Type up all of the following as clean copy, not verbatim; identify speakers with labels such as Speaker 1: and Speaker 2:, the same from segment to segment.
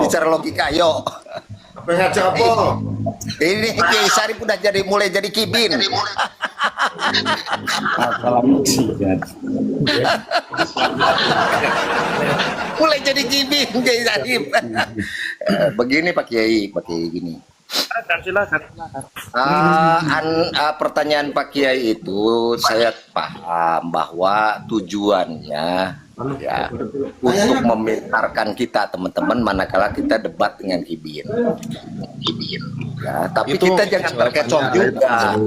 Speaker 1: bicara logika, yuk.
Speaker 2: Apa yang ngajak apa?
Speaker 1: Ini Kiai Sarip udah mulai jadi kibin.
Speaker 3: Masalah mukjizat.
Speaker 1: Mulai jadi kibin Kiai Sarip. Begini Pak Kiai gini.
Speaker 4: Silakan.
Speaker 1: Pertanyaan Pak Kiai itu saya paham bahwa tujuannya ya untuk memintarkan kita teman-teman manakala kita debat dengan kibin. Ya, tapi
Speaker 5: itu
Speaker 1: kita jangan terkecoh juga.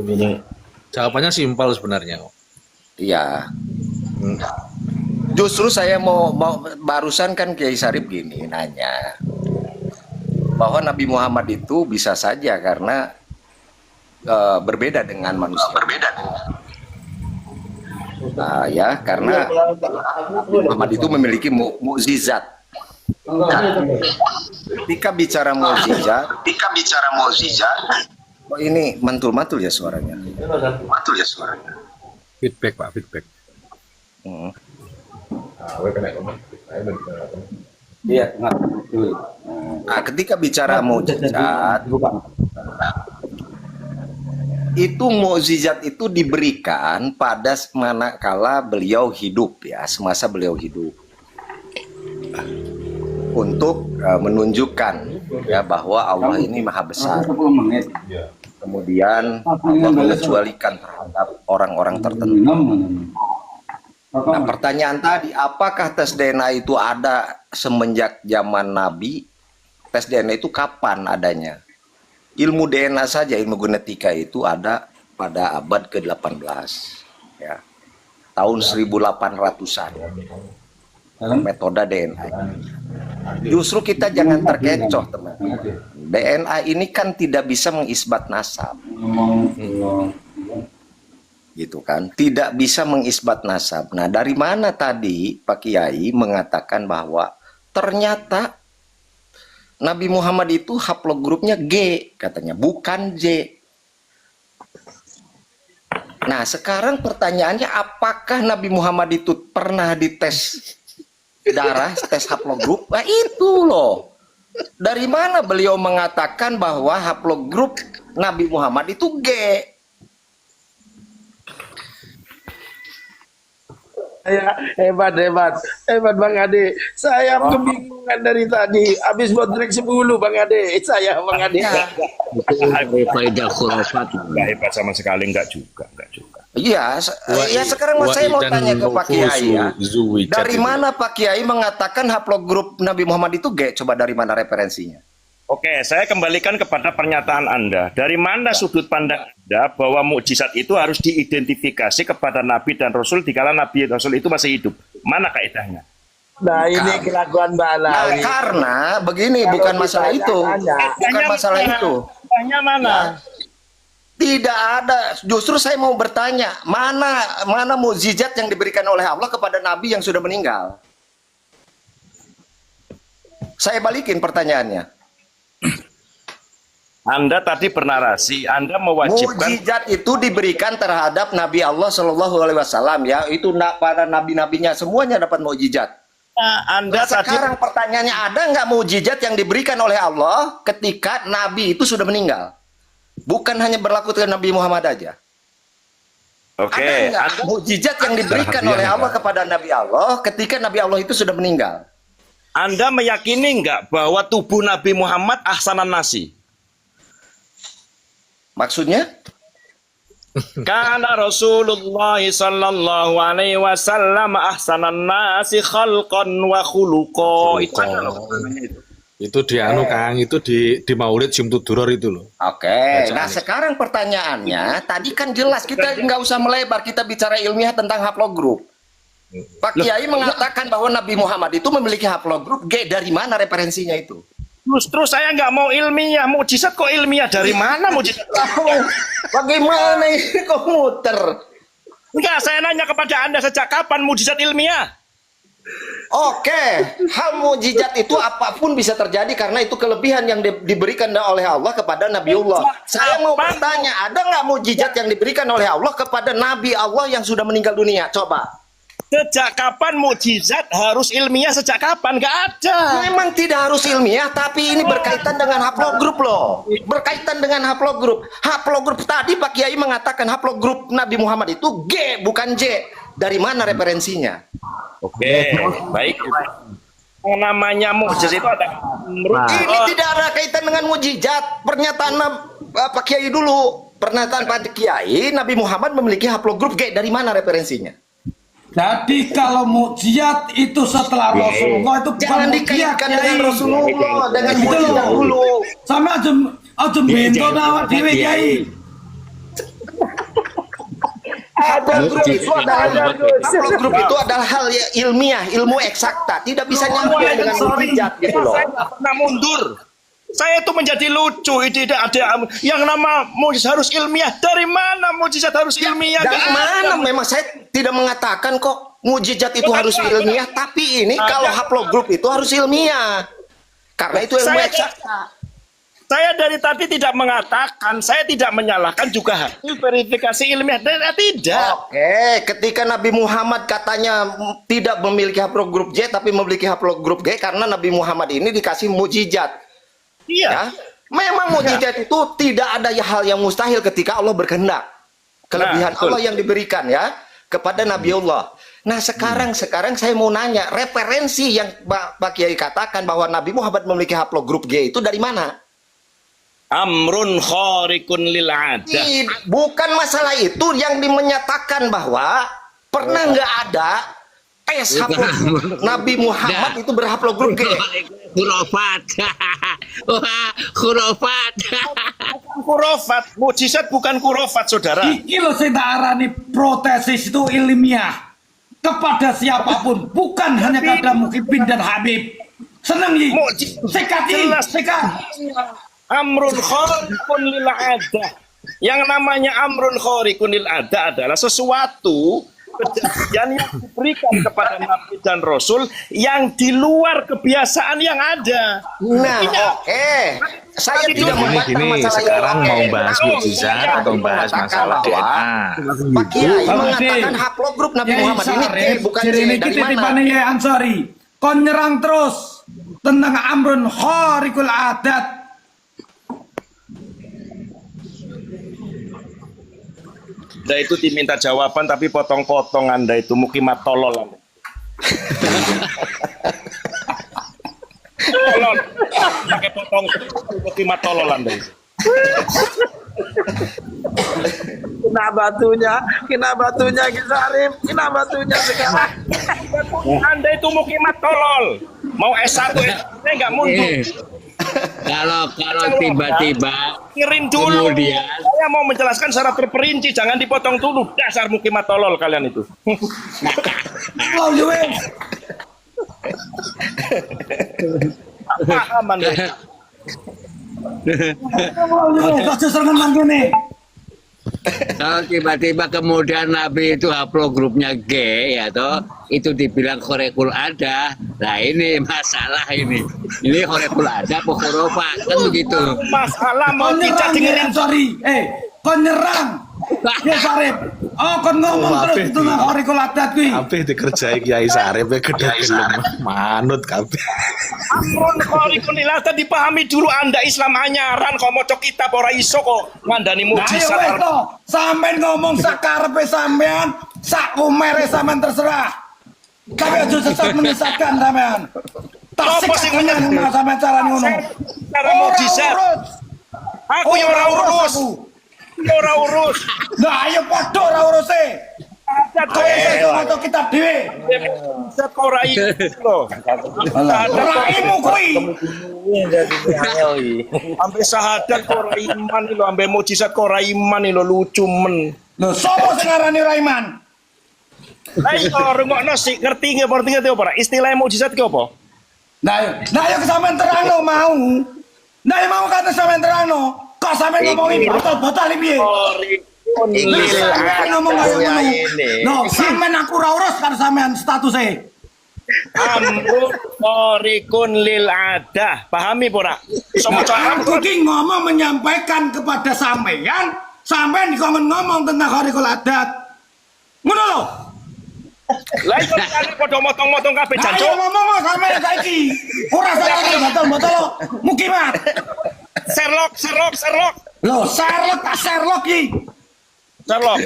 Speaker 5: Jawabannya simpel sebenarnya.
Speaker 1: Iya. Justru saya mau barusan kan Kiai Sarip gini nanya bahwa Nabi Muhammad itu bisa saja karena berbeda dengan manusia. Ya, karena Nabi Muhammad itu memiliki mukjizat. Ketika bicara mukjizat, oh ini mantul-mantul ya suaranya.
Speaker 5: Feedback Pak, feedback.
Speaker 3: Iya,
Speaker 1: Nah, ketika bicara mukjizat, mukjizat itu diberikan pada manakala beliau hidup ya, semasa beliau hidup, untuk menunjukkan ya bahwa Allah ini maha besar. Kemudian Allah mengecualikan terhadap orang-orang tertentu. Nah, pertanyaan tadi, apakah tes DNA itu ada semenjak zaman Nabi? Tes DNA itu kapan adanya? Ilmu DNA saja, ilmu genetika itu ada pada abad ke-18 ya. Tahun 1800-an. Metode DNA. Justru kita jangan terkecoh, teman-teman. DNA ini kan tidak bisa mengisbat nasab. Gitu kan, tidak bisa mengisbat nasab. Nah, dari mana tadi Pak Kiai mengatakan bahwa ternyata Nabi Muhammad itu haplogrupnya G katanya, bukan J. Nah, sekarang pertanyaannya, apakah Nabi Muhammad itu pernah dites darah, tes haplogrup? Nah, itu loh. Dari mana beliau mengatakan bahwa haplogrup Nabi Muhammad itu G?
Speaker 4: Ya, hebat Bang Ade. Saya kebingungan dari tadi. Habis buat break 10 Bang Ade. Bang Ade.
Speaker 3: faedah khurafat.
Speaker 4: Enggak hebat sama sekali, enggak juga.
Speaker 1: Iya, ya sekarang saya mau tanya ke Pak Kiai ya. Dari mana Pak Kiai mengatakan haplogrup Nabi Muhammad itu G? Coba dari mana referensinya?
Speaker 4: Oke, saya kembalikan kepada pernyataan Anda. Dari mana sudut pandang Anda bahwa mukjizat itu harus diidentifikasi kepada Nabi dan Rasul dikala Nabi dan Rasul itu masih hidup? Mana kaidahnya?
Speaker 6: Nah, ini kelakuan Mbak Alawi.
Speaker 1: Nah, karena begini, bukan masalah itu. Bukan masalah itu.
Speaker 4: Kaidahnya mana?
Speaker 1: Ya. Tidak ada. Justru saya mau bertanya, mana mukjizat yang diberikan oleh Allah kepada Nabi yang sudah meninggal? Saya balikin pertanyaannya.
Speaker 4: Anda tadi bernarasi, Anda mewajibkan
Speaker 1: Mukjizat itu diberikan terhadap Nabi Allah Shallallahu Alaihi Wasallam ya, itu para nabi-nabinya semuanya dapat mukjizat.
Speaker 4: Anda
Speaker 1: Sekarang pertanyaannya, ada nggak mukjizat yang diberikan oleh Allah ketika Nabi itu sudah meninggal? Bukan hanya berlaku dengan Nabi Muhammad aja.
Speaker 4: Oke,
Speaker 1: Ada nggak mukjizat yang diberikan oleh Allah kepada Nabi Allah ketika Nabi Allah itu sudah meninggal?
Speaker 4: Anda meyakini nggak bahwa tubuh Nabi Muhammad ahsanan nasi?
Speaker 1: Maksudnya?
Speaker 4: Karena Rasulullah sallallahu alaihi wasallam ahsanan nasi khalqan wa khuluqa.
Speaker 5: Itu di anu Kang, itu di Maulid Syumtud Duror itu loh.
Speaker 1: Oke, nah sekarang pertanyaannya, tadi kan jelas kita nggak usah melebar, kita bicara ilmiah tentang haplogrup. Pak Kiai mengatakan bahwa Nabi Muhammad itu memiliki haplogrup G, dari mana referensinya itu?
Speaker 4: Justru saya nggak mau ilmiah, mukjizat kok ilmiah, dari mana mukjizat?
Speaker 1: Bagaimana ini kok muter?
Speaker 4: Enggak, saya nanya kepada Anda, sejak kapan mukjizat ilmiah?
Speaker 1: Oke, hal mukjizat itu apapun bisa terjadi karena itu kelebihan yang diberikan oleh Allah kepada Nabiullah. Saya mau bertanya, ada nggak mukjizat yang diberikan oleh Allah kepada Nabi Allah yang sudah meninggal dunia? Coba.
Speaker 4: Sejak kapan mukjizat harus ilmiah? Sejak kapan? Nggak ada.
Speaker 1: Memang tidak harus ilmiah, tapi ini berkaitan dengan haplogrup loh. Berkaitan dengan haplogrup. Haplogrup tadi Pak Kiai mengatakan haplogrup Nabi Muhammad itu G bukan J. Dari mana referensinya?
Speaker 4: Oke, baik. Yang namanya mukjizat itu ada.
Speaker 1: Ini tidak ada kaitan dengan mukjizat. Pernyataan Pak Kiai dulu. Pernyataan Pak Kiai, Nabi Muhammad memiliki haplogrup G. Dari mana referensinya?
Speaker 7: Jadi kalau mukjizat itu setelah Rasulullah itu bukan
Speaker 1: Jangan
Speaker 7: mukjizat,
Speaker 1: dikaitkan
Speaker 7: Kiai.
Speaker 1: dengan Rasulullah, dengan
Speaker 7: Gitu
Speaker 1: mukjizat
Speaker 7: loh.
Speaker 1: dulu.
Speaker 7: Sama aja bento awak dhewe, Kiai.
Speaker 1: Haplogrup itu adalah haplogrup itu adalah hal ilmiah, ilmu eksakta, tidak bisa nyambung dengan mukjizat gitu loh.
Speaker 4: Saya nggak pernah mundur. Saya itu menjadi lucu. Tidak ada yang nama mukjizat harus ilmiah. Dari mana mukjizat harus ilmiah?
Speaker 1: Dari
Speaker 4: Nggak
Speaker 1: mana?
Speaker 4: ada.
Speaker 1: Memang saya tidak mengatakan kok mukjizat itu harus ilmiah, tapi ini kalau haplogrup itu harus ilmiah. Karena itu ilmu eksakta.
Speaker 4: Saya dari tadi tidak mengatakan, saya tidak menyalahkan juga hasil verifikasi ilmiah. Tidak.
Speaker 1: Oke, ketika Nabi Muhammad katanya tidak memiliki haplogrup J tapi memiliki haplogrup G karena Nabi Muhammad ini dikasih mukjizat.
Speaker 4: Iya.
Speaker 1: Ya, memang mukjizat itu tidak ada hal yang mustahil ketika Allah berkehendak. Kelebihan
Speaker 4: betul.
Speaker 1: Allah yang diberikan ya kepada Nabi Allah. Nah sekarang saya mau nanya referensi yang Pak Kiai katakan bahwa Nabi Muhammad memiliki haplogrup G itu dari mana?
Speaker 4: Amrun khariqun lil adah.
Speaker 1: Bukan masalah itu yang menyatakan bahwa pernah nggak ada tes haplogrup Nabi Muhammad itu berhaplogrup G.
Speaker 3: Khurafat. Wah, khurafat.
Speaker 4: Kurofat, mukjizat bukan kurofat, saudara.
Speaker 7: Iki loh saya tak arani protesis itu ilmiah kepada siapapun, bukan hanya kepada Muhyiddin dan Habib. Seneng yi, sekati, sekat.
Speaker 4: Amrun khariqun lil adah. Yang namanya amrun khariqun lil adah adalah sesuatu kejadian yang diberikan kepada Nabi dan Rasul yang di luar kebiasaan yang ada.
Speaker 1: Nah, oke. Saya tidak membantah
Speaker 5: Ini
Speaker 1: masalah
Speaker 5: sekarang
Speaker 1: itu.
Speaker 5: mau bahas mukjizat atau bahas masalah DNA?
Speaker 1: Pak Kiai mengatakan haplogrup Nabi Muhammad ini G bukan J.
Speaker 7: Ini
Speaker 1: Dari
Speaker 7: kita
Speaker 1: mana?
Speaker 7: tipane ya Ansari. Kon nyerang terus tentang amrun khariqul adat.
Speaker 4: Anda itu diminta jawaban tapi potong-potong. Anda itu mukimat tolol. Anda. Tolol. Pakai potong mukimat tolol Anda.
Speaker 6: Kena batunya Kisarim, kena batunya sekarang.
Speaker 4: Anda itu mukimat tolol. Mau S1 nggak mundur.
Speaker 3: Kalau tiba-tiba
Speaker 4: Kirim dulu.
Speaker 3: kemudian
Speaker 4: Saya mau menjelaskan secara terperinci, jangan dipotong dulu. Dasar mukimat tolol kalian itu.
Speaker 7: Oh, Dewe.
Speaker 4: Paham Anda.
Speaker 7: Oh, Dewe. Kok serangan mangkene?
Speaker 3: kalau tiba-tiba kemudian Nabi itu haplogrupnya G ya toh, itu dibilang khorekul ada. Nah ini masalah ini khorekul ada apa khurafat kan begitu.
Speaker 4: Masalah mau
Speaker 7: Kon
Speaker 4: tidak
Speaker 7: nyerang
Speaker 4: dengerin.
Speaker 7: ya, sorry. Kon nyerang. Ya Sarip. Oh, kon ngomong terus itu nang khariqul adat kuwi.
Speaker 5: Kabeh dikerjai Kiai Sarip gede gelem manut kabeh.
Speaker 4: Amrun khariqun lil adat dipahami dulu Anda Islam anyaran kok maca kitab ora iso kok ngandani
Speaker 7: Nah, ayo wes
Speaker 4: mukjizat.
Speaker 7: to. Sampean ngomong sakarepe sampean, sak umere sampean terserah. Tapi aja sesat menyesatkan sampean. Tak
Speaker 4: Apa sing
Speaker 7: sikat menyang sampean carane ngono.
Speaker 4: Cara mukjizat. Aku yang ora urus. Ora urus.
Speaker 7: Nah, ayo padha ora uruse.
Speaker 4: Adat
Speaker 7: Kowe iso maca kitab dhewe.
Speaker 4: mukjizat kok ora iso.
Speaker 7: Raimu kuwi.
Speaker 4: Sampai sahadat kok ora iman lho, sampai mukjizat kok ora iman lho, lucu men.
Speaker 7: Lho, sapa sing ngarani Raiman?
Speaker 4: Ayo rungokno sik ngerti ngerti apa? Istilah mukjizat ki apa?
Speaker 7: Nah, ayo sampean terangno mau. Nah, mau kata sampean terangno. Kok sampean ngomongi botol-botol iki piye? Ngomong kayak ngono. No, sampean aku ora urus karo sampean statuse.
Speaker 4: Amrun khariqun lil adah. Pahami ora? Iso maca Arab
Speaker 7: Aku ki ngomong menyampaikan kepada sampean, sampean dikon ngomong tentang khariqul adat. Ngono lho.
Speaker 4: Lah iku kali padha motong-motong kabeh
Speaker 7: Ayo
Speaker 4: jancuk.
Speaker 7: ngomong sampe saiki. Ora salah botol-botol Mukimat.
Speaker 4: Sherlock.
Speaker 7: Loh, Sherlock iki.
Speaker 4: Sherlock.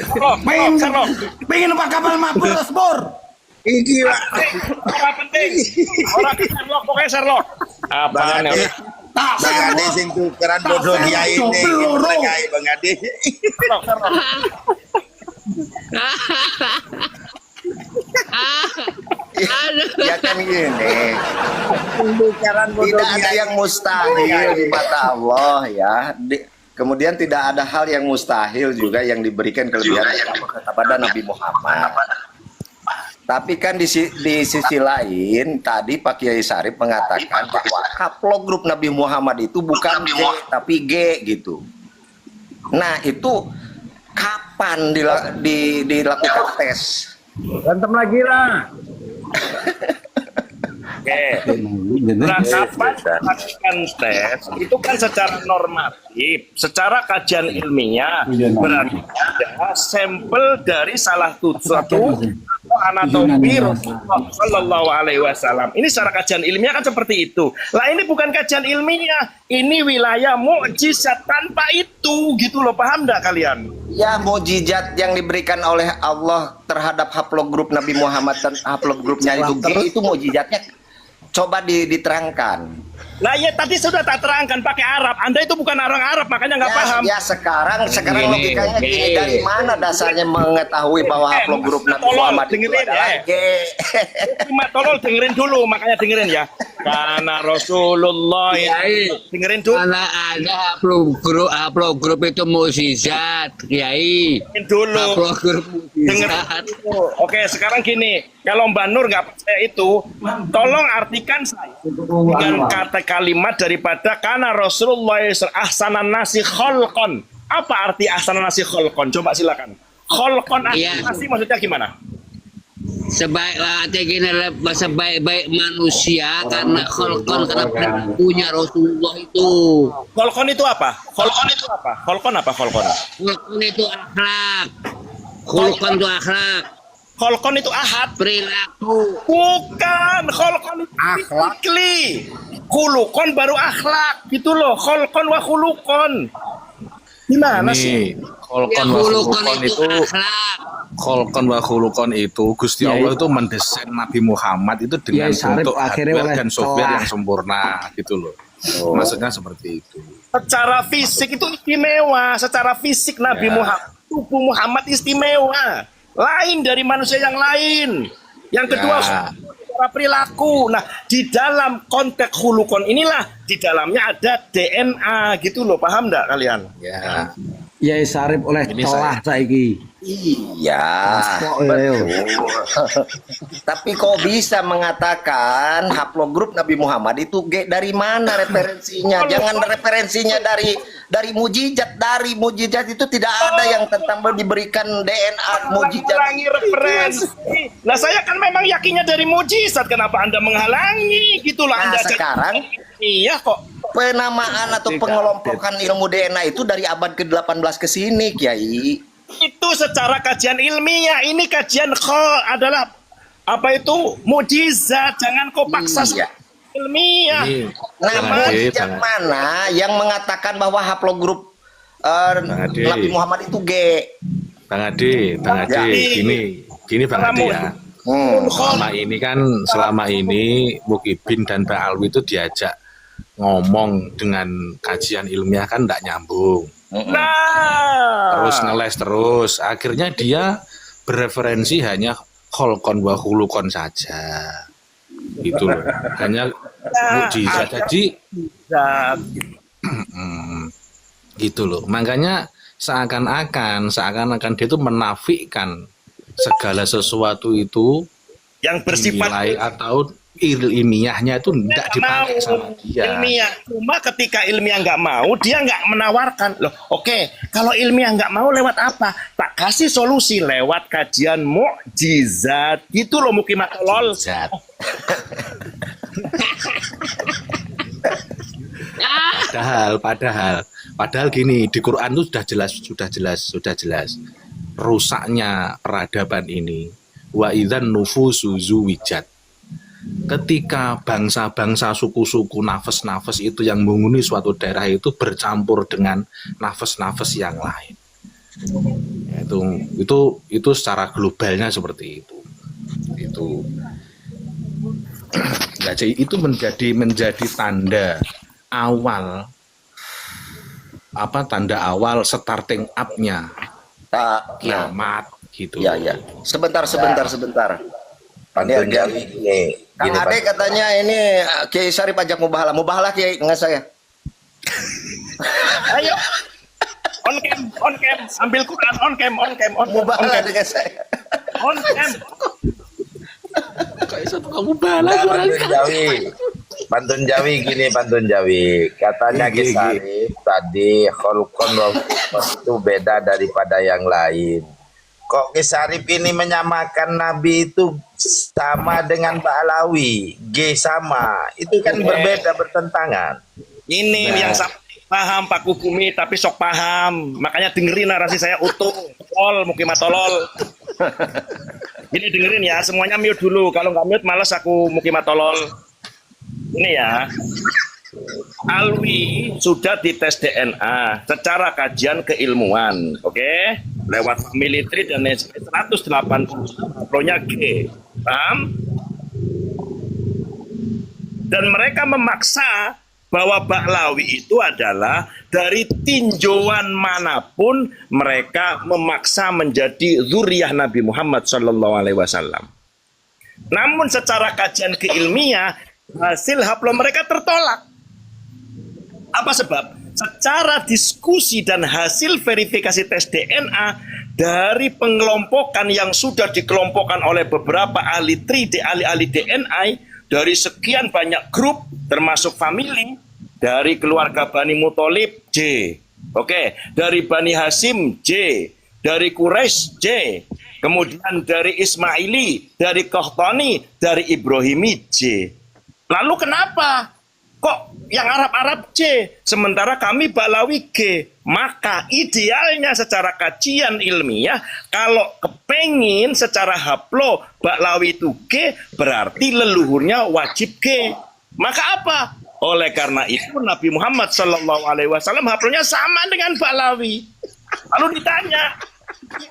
Speaker 7: Pengen numpak kapal mabur Spur.
Speaker 6: Iki Pak.
Speaker 4: Ora penting. Ora Sherlock, pokoknya Sherlock. Apa
Speaker 6: Bang
Speaker 4: ane?
Speaker 6: Ade,
Speaker 7: Tak
Speaker 6: Bang Ade sing tukeran bodoh kiai ini.
Speaker 7: Peluru.
Speaker 6: Kiai Bang Ade.
Speaker 4: Sherlock.
Speaker 1: Ya kan gini,
Speaker 6: Tukeran bodoh
Speaker 1: tidak ada
Speaker 6: kiai.
Speaker 1: yang mustahil di mata Allah ya. Kemudian tidak ada hal yang mustahil juga yang diberikan kelebihan kepada Nabi Muhammad. Tapi kan di sisi lain tadi Pak Kiai Sarip mengatakan bahwa haplogrup Nabi Muhammad itu bukan G tapi G gitu. Nah itu kapan dilakukan tes?
Speaker 6: Berantem lagi lah.
Speaker 4: Oke. Nah, kapan melakukan tes itu kan secara normatif, secara kajian ilmiah berarti ada sampel dari salah satu anatomi Rasulullah Shallallahu Alaihi Wasallam. Ini secara kajian ilmiah kan seperti itu. Lah ini bukan kajian ilmiah, ini wilayah mukjizat tanpa itu gitu loh, paham nggak kalian?
Speaker 1: Ya mujizat yang diberikan oleh Allah terhadap haplogrup Nabi Muhammad dan haplogrupnya itu G itu mujizatnya coba diterangkan.
Speaker 4: Nah ya tadi sudah tak terangkan pakai Arab. Anda itu bukan orang Arab makanya nggak paham.
Speaker 1: Ya sekarang
Speaker 3: Gini,
Speaker 1: logikanya gini,
Speaker 3: gini.
Speaker 1: dari mana dasarnya mengetahui bahwa haplogrup Nabi Muhammad itu
Speaker 4: dengerin
Speaker 1: adalah
Speaker 4: ya.
Speaker 1: G?
Speaker 4: Cuma tolol dengerin dulu, makanya dengerin ya. Karena Rasulullah
Speaker 3: Kiai,
Speaker 4: dengerin dulu.
Speaker 3: karena ada haplogrup itu mukjizat, Kiai.
Speaker 4: Dengerin dulu.
Speaker 3: Haplogrup
Speaker 4: Dengerin
Speaker 3: mukjizat.
Speaker 4: dulu. Oke, sekarang gini. Kalau Mbak Nur nggak percaya itu, tolong artikan saya dengan kata kalimat daripada karena Rasulullah ahsanan nasi kholqon. Apa arti ahsanan nasi kholqon? Coba silakan. Kholqon
Speaker 3: Iya.
Speaker 4: ahsanan nasi maksudnya gimana?
Speaker 3: Sebaik-baik manusia karena kholqon, karena perilakunya Rasulullah itu.
Speaker 4: Kholqon itu apa? Kholqon itu apa? Kholqon apa kholqon?
Speaker 3: Kholqon itu akhlak. Kholqon itu akhlak.
Speaker 4: Kholqon itu ahad.
Speaker 3: Perilaku.
Speaker 4: Bukan, kholqon itu
Speaker 6: Akhlak.
Speaker 4: fikli. Khulukon baru akhlak gitu loh. Kholqon wa khulukon. Gimana sih?
Speaker 5: Ini
Speaker 3: Ya,
Speaker 5: kolkon wa
Speaker 3: khulukon
Speaker 5: khulukon
Speaker 3: itu
Speaker 5: itu
Speaker 3: akhlak.
Speaker 5: kolkon wa khulukon itu Gusti Allah itu mendesain Nabi Muhammad itu dengan
Speaker 8: Kiai Sarip
Speaker 5: bentuk
Speaker 8: akhirnya
Speaker 5: hardware
Speaker 8: oleh
Speaker 5: dan software
Speaker 8: telah.
Speaker 5: yang sempurna gitu loh. Maksudnya seperti itu.
Speaker 4: Secara fisik itu istimewa. Secara fisik Nabi
Speaker 5: Ya.
Speaker 4: Muhammad, tubuh Muhammad istimewa. Lain dari manusia yang lain. Yang kedua,
Speaker 5: Ya.
Speaker 4: secara perilaku. Nah, di dalam konteks hulukon inilah, di dalamnya ada DNA gitu loh. Paham nggak kalian?
Speaker 5: Ya.
Speaker 8: Kiai Sarip oleh
Speaker 5: Ini
Speaker 8: telah saiki.
Speaker 1: Iya,
Speaker 8: Kok,
Speaker 1: betul. Tapi kok bisa mengatakan haplogrup Nabi Muhammad itu G dari mana referensinya? Jangan referensinya dari mujizat. Dari mujizat itu tidak ada yang tentang diberikan DNA mujizat.
Speaker 4: Menghalangi referensi. Nah, saya kan memang yakinnya dari mujizat. Kenapa Anda menghalangi? Gitulah
Speaker 1: Nah,
Speaker 4: Anda.
Speaker 1: sekarang
Speaker 4: Iya kok.
Speaker 1: penamaan atau pengelompokan ilmu DNA itu dari abad ke-18 ke sini, Kiai.
Speaker 4: Itu secara kajian ilmiah. Ini kajian adalah apa itu mujizat. Jangan kau paksa
Speaker 1: Iya.
Speaker 4: ilmiah.
Speaker 5: Ini
Speaker 1: Nah,
Speaker 5: Bang Ade,
Speaker 1: mujizat
Speaker 5: Bang Ade.
Speaker 1: mana yang mengatakan bahwa haplogrup
Speaker 5: Ade.
Speaker 1: Nabi Muhammad itu G?
Speaker 5: Bang Ade,
Speaker 1: Ya.
Speaker 5: gini Bang Ade ya. Selama ini Mukibin dan Mbak Alwi itu diajak ngomong dengan kajian ilmiah kan enggak nyambung.
Speaker 4: Nah,
Speaker 5: Terus ngeles terus. Akhirnya dia bereferensi hanya kholkon wa khulukon saja. Gitu loh. Hanya mukjizat jadi gitu loh. Makanya seakan-akan dia itu menafikan segala sesuatu itu
Speaker 4: yang bersifat
Speaker 5: dinilai atau ilmiahnya itu tidak dipakai sama dia.
Speaker 4: ilmiah. Cuma ketika ilmiah nggak mau, dia nggak menawarkan. Loh, oke, kalau ilmiah nggak mau lewat apa? Tak kasih solusi lewat kajian mukjizat. Gitu loh Mukimat tolol.
Speaker 5: Zat. Padahal gini, di Quran itu sudah jelas rusaknya peradaban ini wa idzan nufusu zuwijat. Ketika bangsa-bangsa, suku-suku, nafas-nafas itu yang menghuni suatu daerah itu bercampur dengan nafas-nafas yang lain. Ya, itu secara globalnya seperti itu. Jadi itu menjadi tanda awal tanda awal starting up-nya kiamat gitu.
Speaker 1: Ya. Sebentar.
Speaker 2: Pantun Jawi ini.
Speaker 1: Kang Ade katanya ini Kiai Syarif ajak mubahalah Kiai dengan saya.
Speaker 4: Ayo. On cam, ambil Quran on cam.
Speaker 1: Mubahalah dengan saya.
Speaker 4: On cam.
Speaker 2: Pantun Jawi gini, Pantun Jawi. Katanya Ki Syarif tadi kholqon wa khuluqon itu beda daripada yang lain. Kok Ki Syarif ini menyamakan Nabi itu sama dengan Ba'lawi, G sama. Itu kan berbeda, bertentangan.
Speaker 4: Ini yang paham Pak Kubumi tapi sok paham. Makanya dengerin narasi saya utuh. Mungkin matolol. Ini dengerin ya, semuanya mute dulu. Kalau nggak mute males aku mukimatolol. Ini ya. Alwi sudah dites DNA secara kajian keilmuan, oke? Lewat family tree dan 180 haplonya G. Paham? Dan mereka memaksa bahwa Ba'lawi itu adalah dari tinjauan manapun mereka memaksa menjadi zuriyah Nabi Muhammad SAW. Namun secara kajian keilmiah hasil haplo mereka tertolak. Apa sebab? Secara diskusi dan hasil verifikasi tes DNA dari pengelompokan yang sudah dikelompokkan oleh beberapa ahli ahli DNA dari sekian banyak grup termasuk family, dari keluarga Bani Muthalib J, oke, dari Bani Hasim J, dari Quraisy J, kemudian dari Ismaili, dari Qahtani, dari Ibrahimi J. Lalu kenapa kok yang Arab-Arab C, sementara kami Ba'lawi G? Maka idealnya secara kajian ilmiah, kalau kepengin secara haplo Ba'lawi itu G, berarti leluhurnya wajib G. Maka apa? Oleh karena itu Nabi Muhammad SAW haplonya sama dengan Ba'lawi. Lalu ditanya,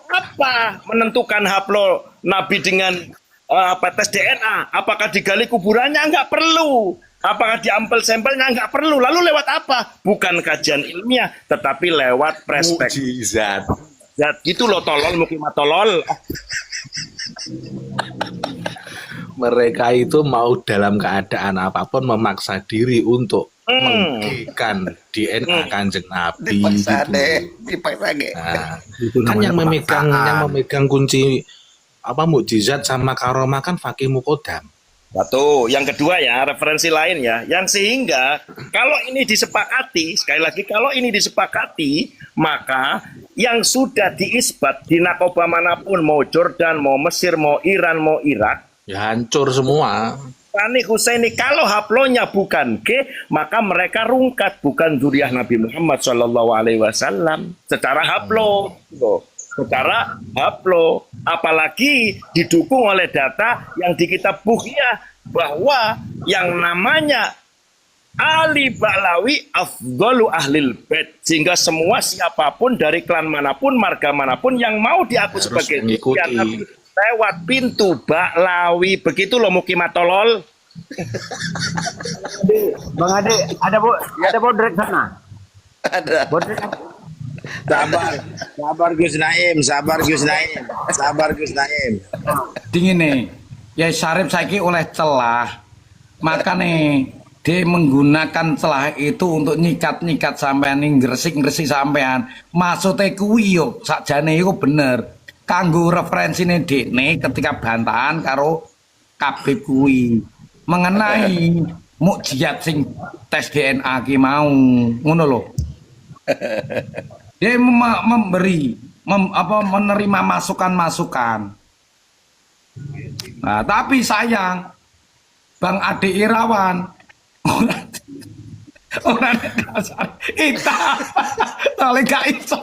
Speaker 4: apa menentukan haplo Nabi dengan tes DNA? Apakah digali kuburannya? Enggak perlu. Apakah diampel sampelnya? Enggak perlu. Lalu lewat apa? Bukan kajian ilmiah, tetapi lewat perspektif.
Speaker 5: Mukjizat.
Speaker 4: Gitu loh, tolol, mukimatolol.
Speaker 5: Mereka itu mau dalam keadaan apapun memaksa diri untuk menggikan DNA Kanjeng Nabi.
Speaker 1: Dipaksa
Speaker 5: gitu.
Speaker 1: dipaksa deh.
Speaker 5: Nah, kan yang memegang kunci mukjizat sama karomah kan Fakih Muqaddam.
Speaker 4: Satu, yang kedua ya, referensi lain ya, yang sehingga kalau ini disepakati, sekali lagi kalau ini disepakati, maka yang sudah diisbat di nakoba manapun, mau Jordan, mau Mesir, mau Iran, mau Irak,
Speaker 5: ya hancur semua.
Speaker 4: Sani Husaini kalau haplonya bukan G, maka mereka rungkat bukan zuriyah Nabi Muhammad SAW secara haplo. Secara haplo, apalagi didukung oleh data yang di kitab Bughiyah bahwa yang namanya Ali Ba'lawi afdalu ahlil bait, sehingga semua siapapun dari klan manapun, marga manapun yang mau diaku sebagai Nabi lewat pintu Ba'lawi. Begitu loh mukimatolol.
Speaker 3: Bang Ade, ada bodrek sana.
Speaker 1: Ada.
Speaker 3: Bodrek.
Speaker 2: Sabar Gus Naim.
Speaker 7: Dingin nih. Ya Syarif saiki oleh celah. Maka nih dia menggunakan celah itu untuk nyikat-nyikat sampean ning gresik-gresik sampean. Maksudnya kuwi yo sakjane iku bener. Kanggo referensine dekne ketika bantahan karo kabeh kuwi mengenai mukjizat sing tes DNA ki mau. Ngono lho. Dia menerima masukan-masukan. Nah, tapi sayang Bang Ade Irawan orang dasar kita gak iso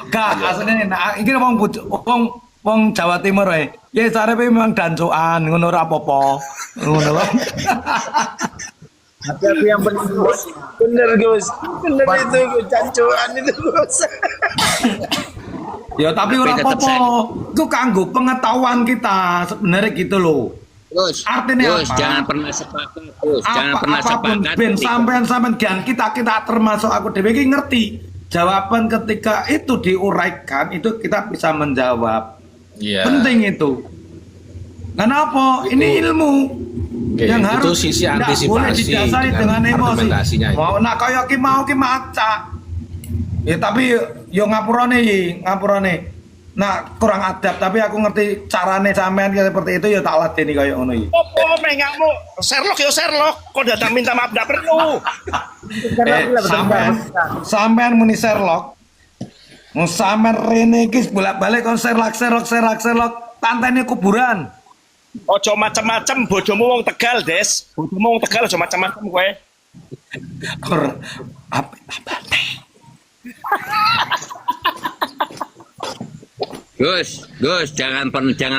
Speaker 7: Gak asline nah iki wong Jawa Timur wae. Ya Sarip memang dancoan ngono ora apa-apa. Ngono lho.
Speaker 6: Tapi yang benar Gus. Bener Gus. Bener itu Gus. Cancuan itu Gus.
Speaker 7: Ya tapi ora
Speaker 3: tetep
Speaker 7: apa-apa. Itu kanggo pengetahuan kita sebenarnya gitu loh.
Speaker 3: Gus,
Speaker 7: Artinya
Speaker 3: Gus,
Speaker 7: apa?
Speaker 3: jangan pernah sepakat, Gus. Jangan pernah
Speaker 7: Apapun
Speaker 3: sepakat.
Speaker 7: ben
Speaker 3: ketika-
Speaker 7: sampean gian kita termasuk aku dhewe iki ngerti. Jawaban ketika itu diuraikan itu kita bisa menjawab.
Speaker 5: Iya.
Speaker 7: Penting itu. Kenapa? Ini ilmu
Speaker 5: Oke,
Speaker 7: yang
Speaker 5: itu
Speaker 7: harus
Speaker 5: sisi
Speaker 7: tidak
Speaker 5: antisipasi
Speaker 7: boleh didasari
Speaker 5: dengan
Speaker 7: dengan emosi.
Speaker 5: argumentasinya itu.
Speaker 7: Mau nak kaya ki mau ki maca. Ya tapi yo ngapurane. Nah kurang adab tapi aku ngerti carane sampean seperti itu ya tak ladeni kaya ngono iki.
Speaker 4: Opo mengamu Sherlock ya Sherlock, kok datang minta maaf nggak perlu.
Speaker 7: Sampean muni Sherlock. Mau sampean rene iki bolak-balik kon Sherlock. Tantene kuburan.
Speaker 4: Ojo macam-macam bojomu wong Tegal, Des. Bojomu wong Tegal ojo macam-macam kowe.
Speaker 7: Or apa?
Speaker 3: Gus, jangan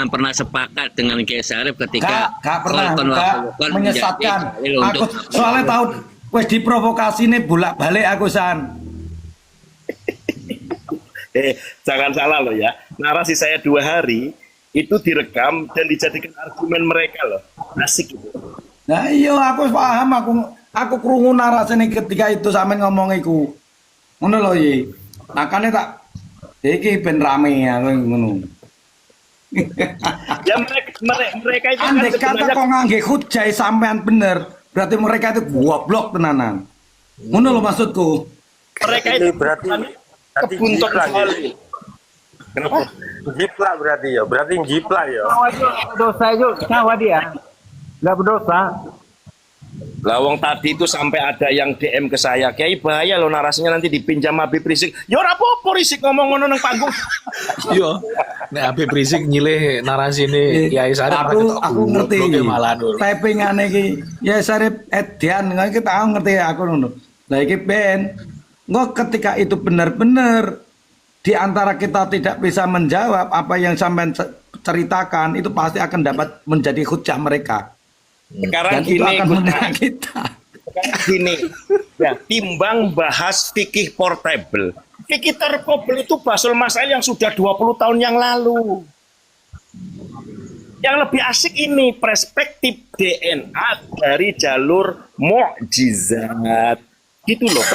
Speaker 3: pernah sepakat dengan Kiai Sarip ketika
Speaker 7: Gak pernah
Speaker 3: Kholqon wa
Speaker 7: gak
Speaker 3: Khuluqon
Speaker 7: menyesatkan.
Speaker 3: menjadi dalil
Speaker 7: Aku
Speaker 3: untuk
Speaker 7: soalnya tahu wis diprovokasi nih bolak-balik aku san.
Speaker 4: Jangan salah loh ya. Narasi saya 2 hari itu direkam dan dijadikan argumen mereka loh. Asik gitu.
Speaker 7: Nah iya aku paham aku krungu narasine ketika itu sampean ngomong iku. Ngono lho iki. Makane tak iki ben rame aku ngono.
Speaker 4: Ya mereka itu kan
Speaker 7: Andai kata
Speaker 4: sebenarnya
Speaker 7: kok ngangge hujai sampean bener, berarti mereka itu goblok tenanan. Ngono lho maksudku.
Speaker 4: mereka itu
Speaker 6: berarti
Speaker 4: kebuntut sekali. Kenapa?
Speaker 6: jiplak berarti ya. Berarti jiplak ya.
Speaker 8: Dosa itu sawah dia. Enggak berdosa.
Speaker 4: Lah wong tadi itu sampai ada yang DM ke saya, Kiai bahaya loh narasinya nanti dipinjam Habib Rizik. Ya ora apa-apa Rizik ngomong ngono nang panggung.
Speaker 5: Iya. Nek Habib Rizik nyilih narasine Kiai Sarip
Speaker 7: Aku ngerti.
Speaker 5: malah dulu.
Speaker 7: Typingane iki ya Sarip Edian ngono iki tak ngerti aku ngono. Lah iki ben engko ketika itu benar-benar di antara kita tidak bisa menjawab apa yang sampean ceritakan itu pasti akan dapat menjadi hujah mereka.
Speaker 4: Sekarang
Speaker 7: Dan itu
Speaker 4: gini,
Speaker 7: akan
Speaker 4: Gus,
Speaker 7: menang kita.
Speaker 4: sekarang gini. Ya, timbang bahas fikih portable. Fikih terkobel itu basul masail yang sudah 20 tahun yang lalu. Yang lebih asik ini perspektif DNA dari jalur mukjizat. Gitu loh.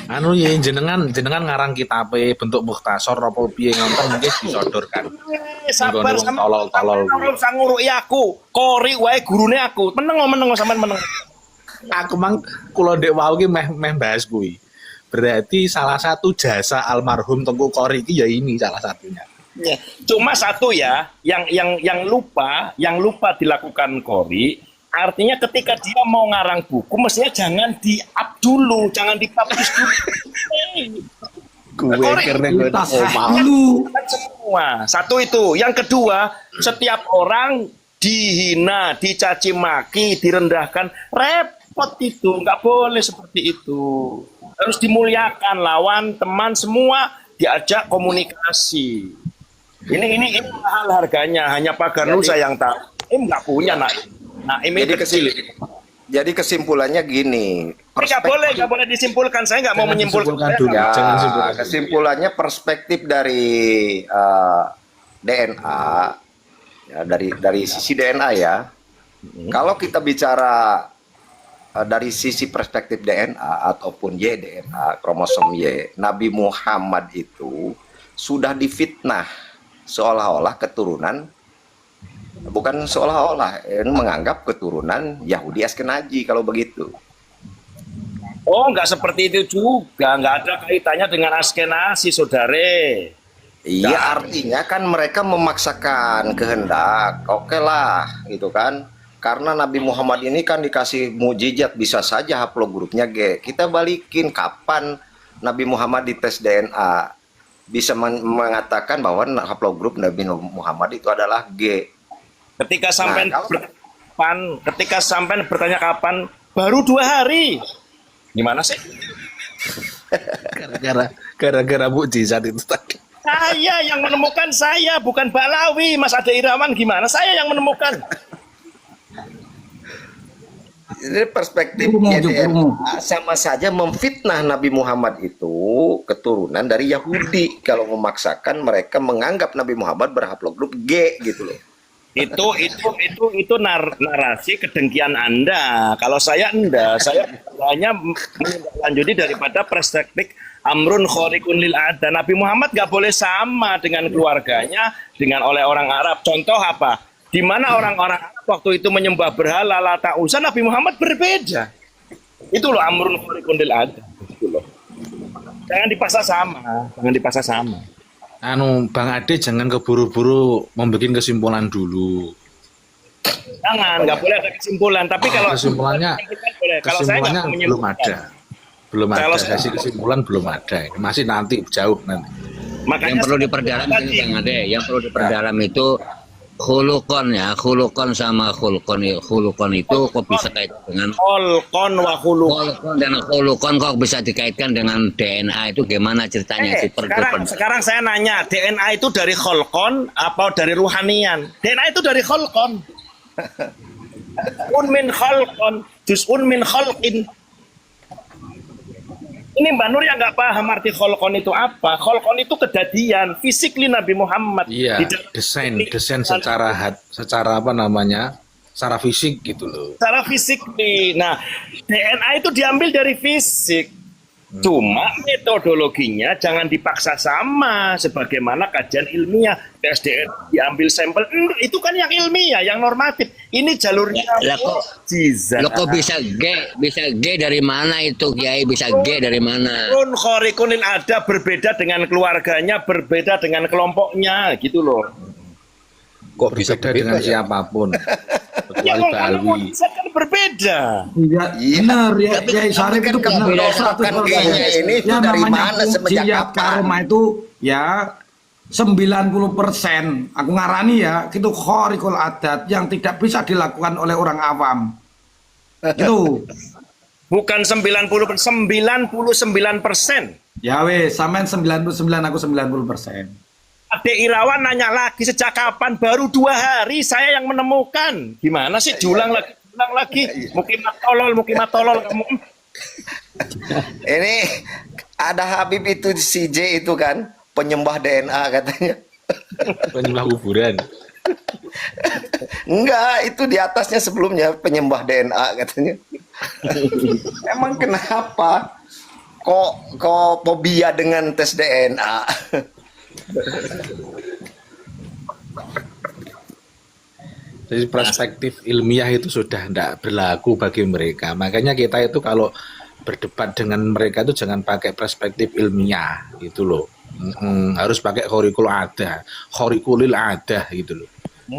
Speaker 5: Anu ya jenengan ngarang kitabe bentuk mukhtasar apa piye ngonten mungkin disodorkan.
Speaker 4: Sabar
Speaker 5: Nggonong
Speaker 4: sama
Speaker 5: tolol-tolol.
Speaker 4: ora usah nguruki aku. Kori wae gurune aku. Meneng sampean meneng.
Speaker 5: Aku mang kula ndek wau ki meh bahas kuwi. Berarti salah satu jasa almarhum Tengku Qori iki ya ini salah satunya.
Speaker 4: Ya, cuma satu ya, yang lupa dilakukan Kori, artinya ketika dia mau ngarang buku, mestinya jangan di-up dulu, jangan di-publish dulu.
Speaker 5: Gue
Speaker 4: Korek.
Speaker 5: karena gue
Speaker 7: Kita
Speaker 5: omah.
Speaker 7: sah dulu.
Speaker 4: Kan semua. Satu itu. Yang kedua, setiap orang dihina, dicaci maki, direndahkan, repot itu, nggak boleh seperti itu. Harus dimuliakan, lawan, teman, semua diajak komunikasi. Ini mahal harganya, hanya Pak Ganusa yang tahu. Nggak punya, Naim itu kecil.
Speaker 1: Jadi kesimpulannya gini.
Speaker 4: Nggak boleh disimpulkan. Saya nggak mau
Speaker 5: Jangan
Speaker 4: menyimpulkan.
Speaker 5: disimpulkan dulu.
Speaker 1: Ya,
Speaker 5: Jangan simpulkan.
Speaker 1: kesimpulannya perspektif dari DNA, ya, dari sisi DNA ya. Kalau kita bicara dari sisi perspektif DNA ataupun DNA, kromosom Y, Nabi Muhammad itu sudah difitnah seolah-olah keturunan, bukan seolah-olah, menganggap keturunan Yahudi Askenazi kalau begitu.
Speaker 4: Oh, nggak seperti itu juga. Nggak ada kaitannya dengan Askenazi, saudare.
Speaker 1: Iya, artinya kan mereka memaksakan kehendak. Oke lah, gitu kan. Karena Nabi Muhammad ini kan dikasih mukjizat, bisa saja haplogrupnya G. Kita balikin kapan Nabi Muhammad dites DNA bisa mengatakan bahwa haplogrup Nabi Muhammad itu adalah G.
Speaker 4: Ketika sampai
Speaker 1: Nah,
Speaker 4: bertanya kapan, baru 2 hari. Gimana sih?
Speaker 5: Gara-gara mukjizat itu tadi.
Speaker 4: Saya yang menemukan, saya bukan Balawi. Mas Ade Irawan gimana? Saya yang menemukan.
Speaker 1: Ini perspektifnya DNA sama saja memfitnah Nabi Muhammad itu keturunan dari Yahudi kalau memaksakan mereka menganggap Nabi Muhammad berhaplogrup G gitu loh.
Speaker 4: Itu narasi kedengkian Anda. Kalau saya enggak, saya hanya menindaklanjuti daripada perspektif amrun khariqun lil ada. Nabi Muhammad nggak boleh sama dengan keluarganya dengan oleh orang Arab. Contoh apa? Di mana orang-orang Arab waktu itu menyembah berhala Lata Uzza, Nabi Muhammad berbeda. Itu loh amrun khariqun lil ada. Itu loh. Jangan dipaksa sama.
Speaker 5: Bang Ade jangan keburu-buru membuat kesimpulan dulu.
Speaker 4: Jangan, nggak boleh ada kesimpulan. Tapi kalau
Speaker 5: kesimpulannya
Speaker 4: kalau saya nggak
Speaker 5: belum ada.
Speaker 4: Kalau
Speaker 5: Sesi kesimpulan belum ada. Masih nanti jauh nanti.
Speaker 4: Makanya
Speaker 3: Yang perlu diperdalam itu Kang Ade, yang perlu diperdalam itu khulukon sama khulukon itu kok bisa kait dengan
Speaker 4: kholqon wa khuluq.
Speaker 3: khulukon dan khulukon kok bisa dikaitkan dengan DNA itu gimana ceritanya sih?
Speaker 4: Sekarang saya nanya, DNA itu dari kholqon apa dari ruhanian? DNA itu dari kholqon. Un min kholqon, juz'un min kholqin. Ini Mbak Nur yang nggak paham arti kholqon itu apa. Kholqon itu kejadian fisik Nabi Muhammad.
Speaker 5: Iya, desain secara apa namanya, secara fisik gitu loh.
Speaker 4: Secara fisik nih. Nah, DNA itu diambil dari fisik. Cuma metodologinya jangan dipaksa sama sebagaimana kajian ilmiah. Tes DNA diambil sampel, itu kan yang ilmiah, yang normatif. Ini jalurnya mukjizat.
Speaker 3: Lo kok bisa G dari mana itu Kiai? Bisa G dari mana?
Speaker 4: Amrun khariqun lil ada, berbeda dengan keluarganya, berbeda dengan kelompoknya, gitu loh.
Speaker 5: Kok bisa dengan siapapun
Speaker 4: Ya,
Speaker 5: kecuali Balawi.
Speaker 4: kan berbeda.
Speaker 7: Iya, benar ya. Kiai Syarif itu
Speaker 1: kan
Speaker 7: benar.
Speaker 1: kalau ini itu dari mana semenjak kapan?
Speaker 7: Karma itu ya 90%. Aku ngarani ya, itu khariqul adat yang tidak bisa dilakukan oleh orang awam. Itu.
Speaker 4: Bukan 90%, 99%.
Speaker 7: Ya wes, sampean 99, aku 90%.
Speaker 4: Ade Irawan nanya lagi, sejak kapan? Baru 2 hari saya yang menemukan. Gimana sih? Diulang lagi. Mukimat tolol kamu.
Speaker 1: Ini ada Habib itu si J itu kan penyembah DNA katanya.
Speaker 5: Penyembah kuburan.
Speaker 1: Enggak, itu di atasnya sebelumnya penyembah DNA katanya. Emang kenapa? Kok fobia dengan tes DNA?
Speaker 5: Jadi perspektif ilmiah itu sudah tidak berlaku bagi mereka. Makanya kita itu kalau berdebat dengan mereka itu jangan pakai perspektif ilmiah gitu loh. Harus pakai khariqulil ada gitu loh.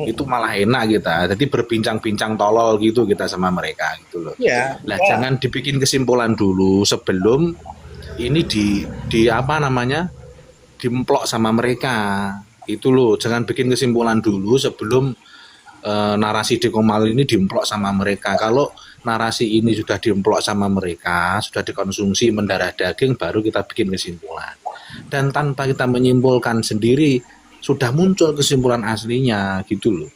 Speaker 5: Itu malah enak kita. Jadi berbincang-bincang tolol gitu kita sama mereka gitu loh.
Speaker 4: Ya.
Speaker 5: Lah jangan dibikin kesimpulan dulu sebelum ini di apa namanya? Dimplok sama mereka. Itu loh, jangan bikin kesimpulan dulu sebelum narasi Dekomal ini dimplok sama mereka. Kalau narasi ini sudah dimplok sama mereka, sudah dikonsumsi mendarah daging, baru kita bikin kesimpulan. Dan tanpa kita menyimpulkan sendiri, sudah muncul kesimpulan aslinya gitu loh.